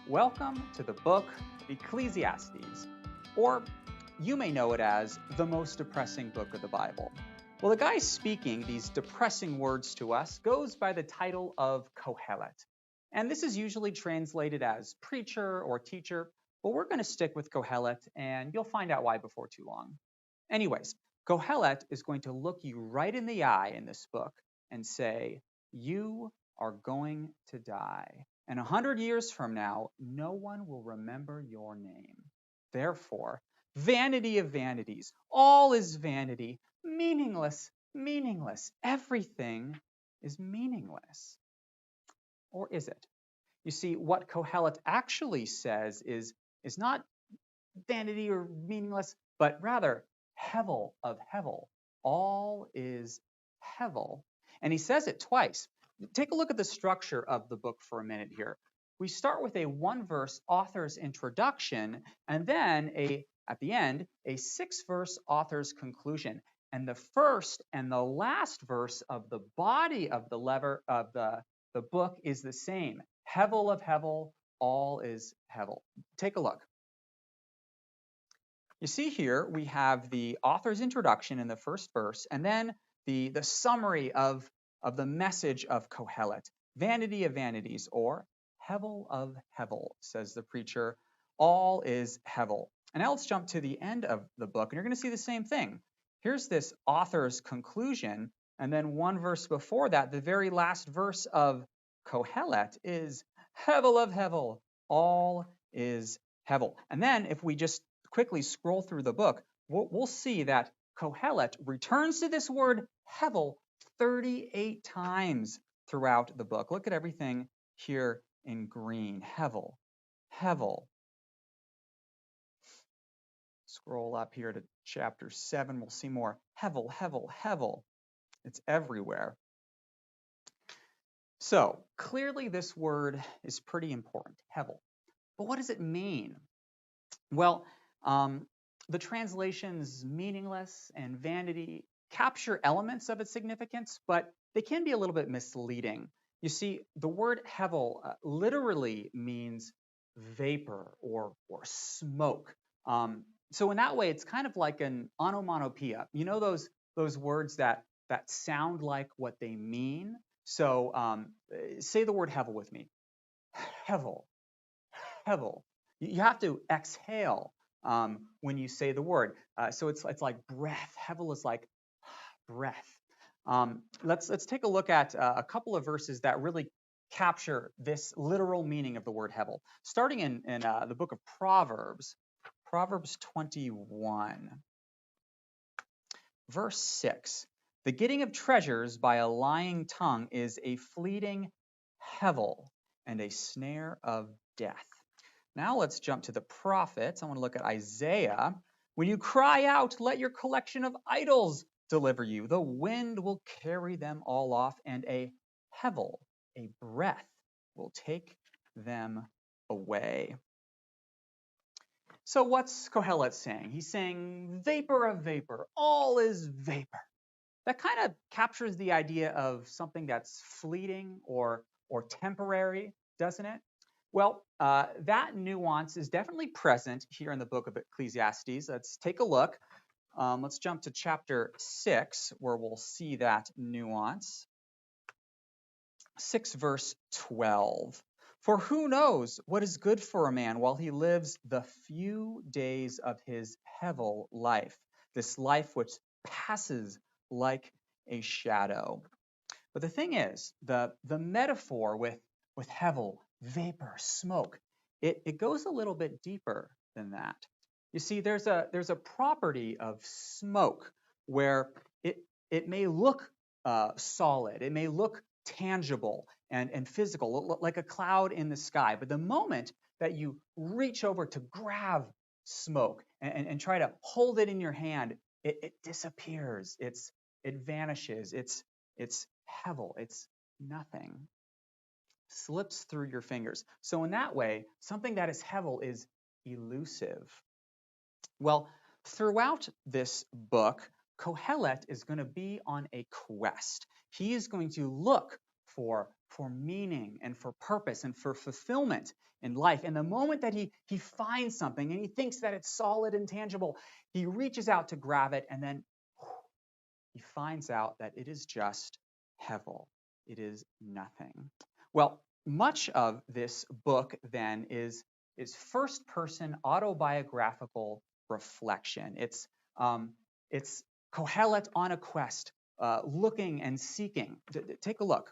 Welcome to the book of Ecclesiastes, or you may know it as the most depressing book of the Bible. Well, the guy speaking these depressing words to us goes by the title of Qoheleth. And this is usually translated as preacher or teacher, but we're going to stick with Qoheleth, and you'll find out why before too long. Anyways, Qoheleth is going to look you right in the eye in this book and say, "You are going to die. And 100 years from now, no one will remember your name. Therefore, vanity of vanities, all is vanity, meaningless, meaningless. Everything is meaningless." Or is it? You see, what Qoheleth actually says is not vanity or meaningless, but rather hevel of hevel. All is hevel. And he says it twice. Take a look at the structure of the book for a minute here. We start with a one-verse author's introduction, and then at the end, a 6-verse author's conclusion. And the first and the last verse of the body of the book is the same. Hevel of hevel, all is hevel. Take a look. You see here, we have the author's introduction in the first verse, and then the summary of the message of Qoheleth. Vanity of vanities, or hevel of hevel, says the preacher. All is hevel. And now let's jump to the end of the book, and you're going to see the same thing. Here's this author's conclusion, and then one verse before that, the very last verse of Qoheleth is hevel of hevel. All is hevel. And then if we just quickly scroll through the book, we'll see that Qoheleth returns to this word hevel 38 times throughout the book. Look at everything here in green. Hevel, hevel. Scroll up here to chapter 7. We'll see more. Hevel, hevel, hevel. It's everywhere. So clearly this word is pretty important, hevel. But what does it mean? Well, the translations meaningless and vanity capture elements of its significance, but they can be a little bit misleading. You see, the word hevel literally means vapor or smoke. So in that way, it's kind of like an onomatopoeia. You know those words that sound like what they mean? So say the word hevel with me. Hevel, hevel. You have to exhale when you say the word. So it's like breath. Hevel is like breath. Let's take a look at a couple of verses that really capture this literal meaning of the word hevel. Starting in the book of Proverbs, Proverbs 21, verse 6. The getting of treasures by a lying tongue is a fleeting hevel and a snare of death. Now let's jump to the prophets. I want to look at Isaiah. When you cry out, let your collection of idols deliver you. The wind will carry them all off, and a hevel, a breath, will take them away. So what's Qoheleth saying? He's saying vapor of vapor, all is vapor. That kind of captures the idea of something that's fleeting or temporary, doesn't it? Well, that nuance is definitely present here in the book of Ecclesiastes. Let's take a look. Let's jump to chapter 6, where we'll see that nuance. 6 verse 12. For who knows what is good for a man while he lives the few days of his hevel life, this life which passes like a shadow. But the thing is, the metaphor with hevel, vapor, smoke, it goes a little bit deeper than that. You see, there's a property of smoke where it may look solid, it may look tangible and physical, like a cloud in the sky. But the moment that you reach over to grab smoke and try to hold it in your hand, it disappears. It vanishes. It's hevel. It's nothing. Slips through your fingers. So in that way, something that is hevel is elusive. Well, throughout this book, Qoheleth is going to be on a quest. He is going to look for meaning and for purpose and for fulfillment in life. And the moment that he finds something and he thinks that it's solid and tangible, he reaches out to grab it, and then he finds out that it is just hevel. It is nothing. Well, much of this book then is first-person autobiographical reflection. It's Qoheleth on a quest, looking and seeking. Take a look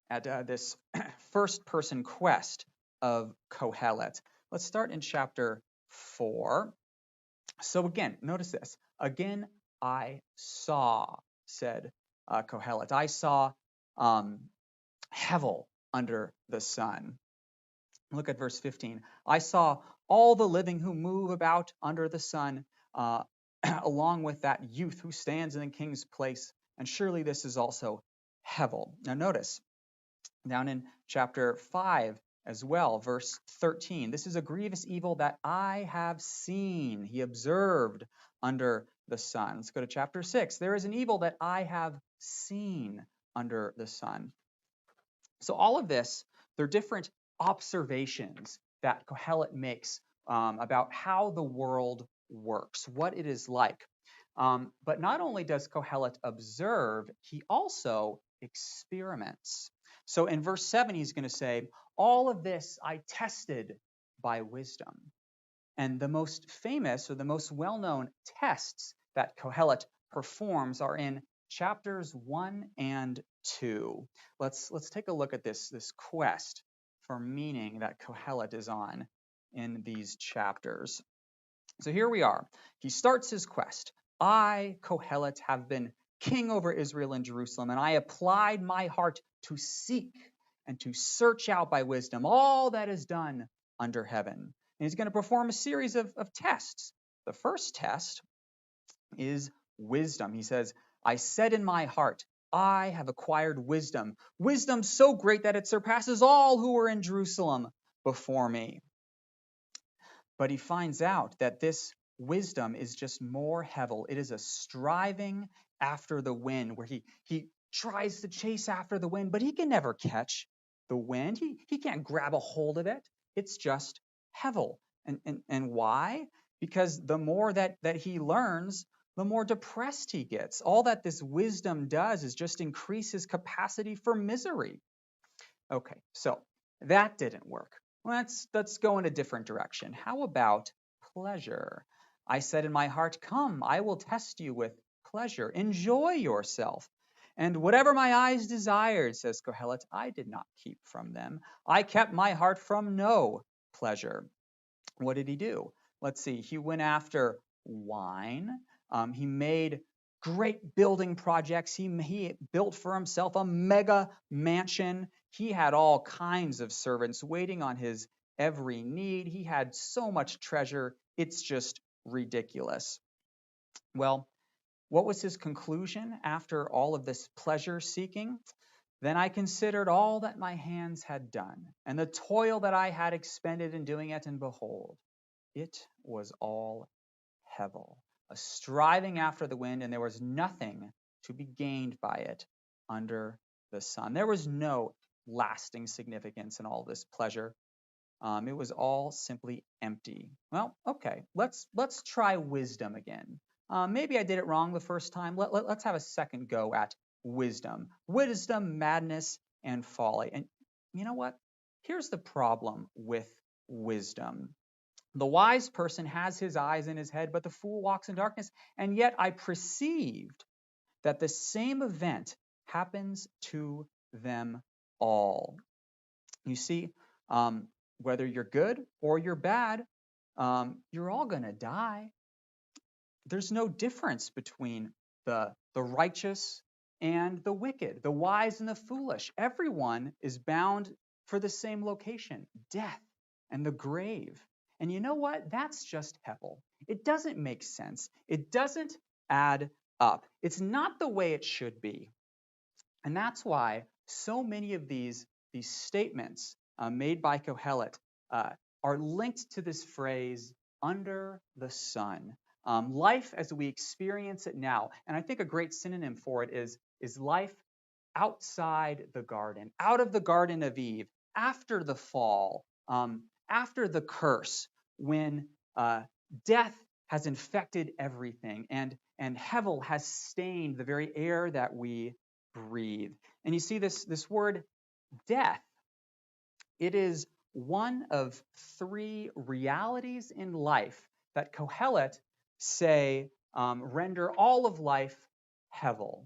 at this first-person quest of Qoheleth. Let's start in chapter 4. So again, notice this. Again, I saw, said Qoheleth. I saw hevel under the sun. Look at verse 15. I saw all the living who move about under the sun, along with that youth who stands in the king's place. And surely this is also hevel. Now notice, down in chapter 5 as well, verse 13. This is a grievous evil that I have seen, he observed under the sun. Let's go to chapter 6. There is an evil that I have seen under the sun. So all of this, they're different observations that Qoheleth makes about how the world works, what it is like. But not only does Qoheleth observe, he also experiments. So in verse 7, he's going to say, all of this I tested by wisdom. And the most famous or the most well-known tests that Qoheleth performs are in chapters 1 and 2. Let's take a look at this quest for meaning that Qoheleth is on in these chapters. So here we are. He starts his quest. I, Qoheleth, have been king over Israel and Jerusalem, and I applied my heart to seek and to search out by wisdom all that is done under heaven. And he's going to perform a series of tests. The first test is wisdom. He says, I said in my heart, I have acquired wisdom, wisdom so great that it surpasses all who were in Jerusalem before me. But he finds out that this wisdom is just more hevel. It is a striving after the wind, where he tries to chase after the wind, but he can never catch the wind. He can't grab a hold of it. It's just hevel. And why? Because the more that he learns, the more depressed he gets. All that this wisdom does is just increase his capacity for misery. Okay, so that didn't work. Let's go in a different direction. How about pleasure? I said in my heart, come, I will test you with pleasure. Enjoy yourself. And whatever my eyes desired, says Qoheleth, I did not keep from them. I kept my heart from no pleasure. What did he do? Let's see. He went after wine. He made great building projects. He built for himself a mega mansion. He had all kinds of servants waiting on his every need. He had so much treasure. It's just ridiculous. Well, what was his conclusion after all of this pleasure seeking? Then I considered all that my hands had done, and the toil that I had expended in doing it, and behold, it was all hevel, a striving after the wind, and there was nothing to be gained by it under the sun. There was no lasting significance in all this pleasure. It was all simply empty. Well, okay, let's try wisdom again. Maybe I did it wrong the first time. Let's have a second go at wisdom. Wisdom, madness, and folly. And you know what? Here's the problem with wisdom. The wise person has his eyes in his head, but the fool walks in darkness. And yet I perceived that the same event happens to them all. You see, whether you're good or you're bad, you're all going to die. There's no difference between the righteous and the wicked, the wise and the foolish. Everyone is bound for the same location, death and the grave. And you know what? That's just hevel. It doesn't make sense. It doesn't add up. It's not the way it should be. And that's why so many of these statements made by Qoheleth are linked to this phrase, under the sun. Life as we experience it now. And I think a great synonym for it is life outside the garden, out of the Garden of Eve, after the fall, after the curse, when death has infected everything, and Hevel has stained the very air that we breathe. And you see this word death, it is one of three realities in life that Qoheleth say render all of life Hevel: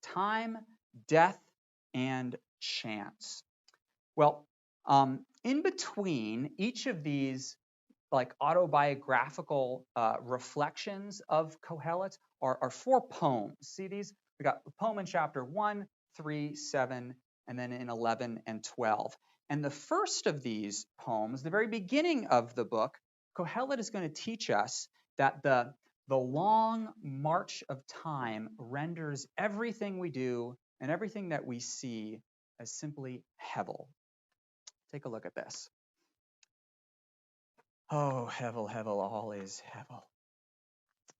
time, death, and chance. Well, in between each of these like autobiographical reflections of Qoheleth are four poems. See these? We got a poem in chapter 1, 3, 7, and then in 11 and 12. And the first of these poems, the very beginning of the book, Qoheleth is going to teach us that the long march of time renders everything we do and everything that we see as simply Hevel. Take a look at this. Oh, Hevel, Hevel, all is Hevel.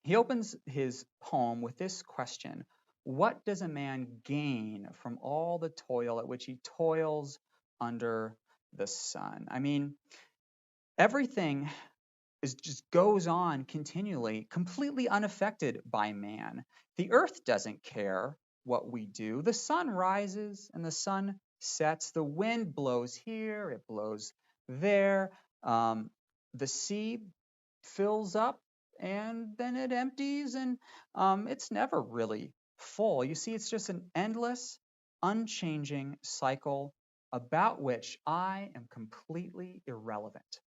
He opens his poem with this question: what does a man gain from all the toil at which he toils under the sun? I mean, everything just goes on continually, completely unaffected by man. The earth doesn't care what we do. The sun rises and the sun sets. The wind blows here, it blows there. The sea fills up and then it empties, and it's never really full. You see, it's just an endless, unchanging cycle about which I am completely irrelevant.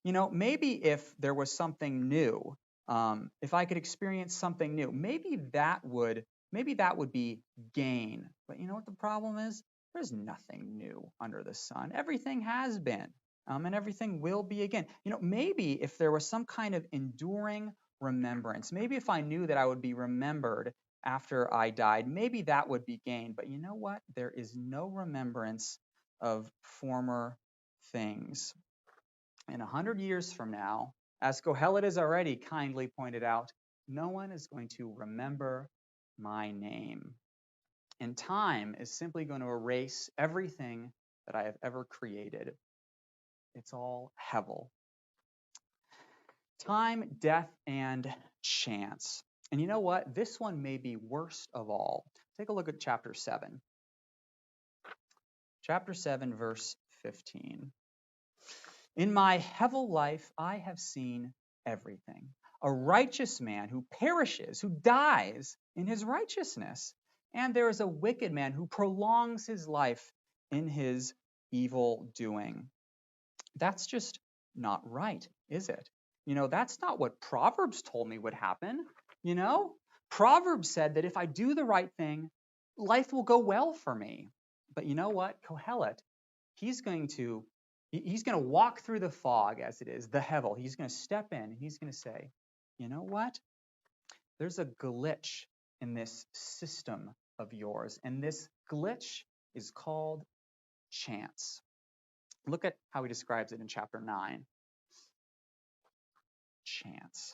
You know, maybe if there was something new, if I could experience something new, maybe that would be gain. But you know what the problem is? There's nothing new under the sun. Everything has been, and everything will be again. You know, maybe if there was some kind of enduring remembrance, maybe if I knew that I would be remembered after I died, maybe that would be gain. But you know what? There is no remembrance of former things. In 100 years from now, as Qoheleth has already kindly pointed out, no one is going to remember my name. And time is simply going to erase everything that I have ever created. It's all Hevel. Time, death, and chance. And you know what? This one may be worst of all. Take a look at chapter 7. Chapter 7, verse 15. In my Hevel life, I have seen everything. A righteous man who perishes, who dies in his righteousness. And there is a wicked man who prolongs his life in his evil doing. That's just not right, is it? You know, that's not what Proverbs told me would happen. You know, Proverbs said that if I do the right thing, life will go well for me. But you know what? Qoheleth, he's going to walk through the fog, as it is, the Hevel. He's going to step in. He's going to say, you know what? There's a glitch in this system of yours. And this glitch is called chance. Look at how he describes it in chapter 9. Chance.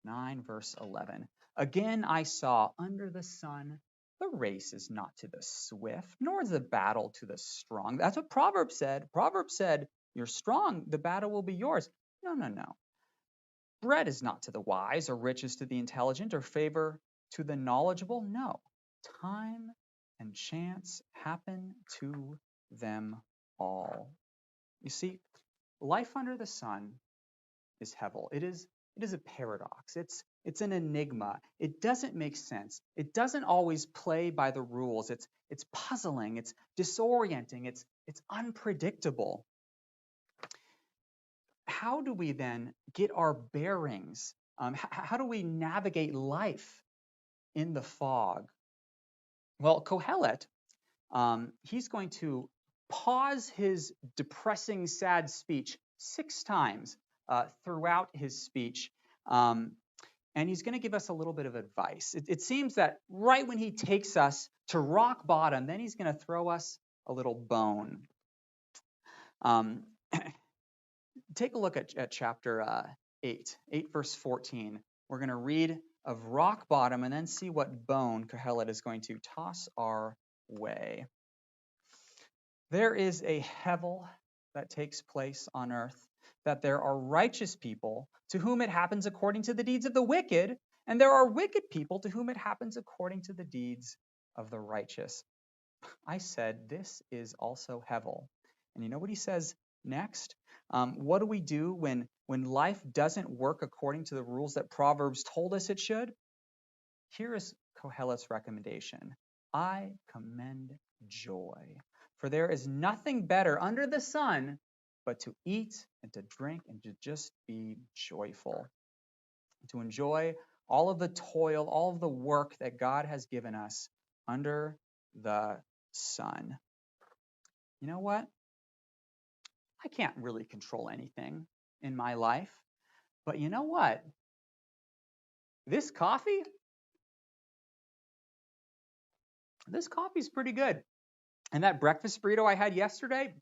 9, verse 11. Again, I saw under the sun, the race is not to the swift, nor is the battle to the strong. That's what Proverbs said. Proverbs said, you're strong, the battle will be yours. No, no, no. Bread is not to the wise, or riches to the intelligent, or favor to the knowledgeable. No. Time and chance happen to them all. You see, life under the sun is Hevel. It is a paradox. It's an enigma. It doesn't make sense. It doesn't always play by the rules. It's puzzling. It's disorienting. It's unpredictable. How do we then get our bearings? How do we navigate life in the fog? Well, Qoheleth, he's going to pause his depressing, sad speech 6 times throughout his speech. And he's going to give us a little bit of advice. It seems that right when he takes us to rock bottom, then he's going to throw us a little bone. Take a look at chapter 8 verse 14. We're going to read of rock bottom and then see what bone Qoheleth is going to toss our way. There is a hevel that takes place on earth, that there are righteous people to whom it happens according to the deeds of the wicked, and there are wicked people to whom it happens according to the deeds of the righteous. I said, this is also hevel. And you know what he says next? What do we do when life doesn't work according to the rules that Proverbs told us it should? Here is Qoheleth's recommendation. I commend joy, for there is nothing better under the sun but to eat and to drink and to just be joyful, to enjoy all of the toil, all of the work that God has given us under the sun. You know what? I can't really control anything in my life, but you know what? This coffee's pretty good. And that breakfast burrito I had yesterday,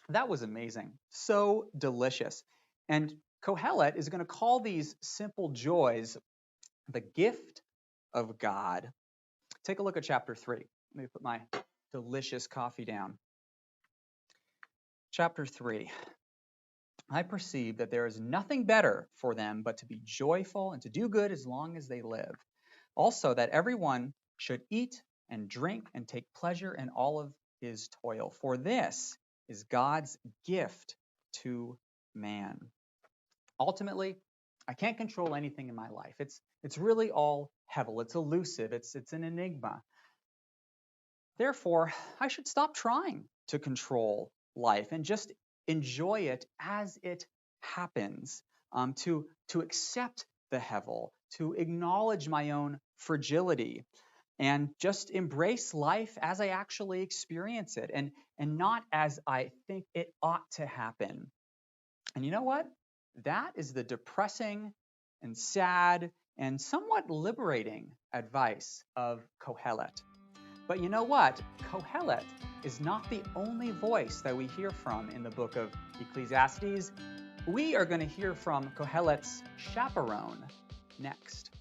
that was amazing. So delicious. And Qoheleth is going to call these simple joys the gift of God. Take a look at chapter 3. Let me put my delicious coffee down. Chapter 3. I perceive that there is nothing better for them but to be joyful and to do good as long as they live. Also, that everyone should eat and drink and take pleasure in all of his toil. For this is God's gift to man. Ultimately, I can't control anything in my life. It's really all hevel. It's elusive. It's an enigma. Therefore, I should stop trying to control life and just enjoy it as it happens, to accept the hevel, to acknowledge my own fragility, and just embrace life as I actually experience it, and not as I think it ought to happen. And you know what? That is the depressing and sad and somewhat liberating advice of Qoheleth. But you know what? Qoheleth is not the only voice that we hear from in the book of Ecclesiastes. We are going to hear from Qoheleth's chaperone next.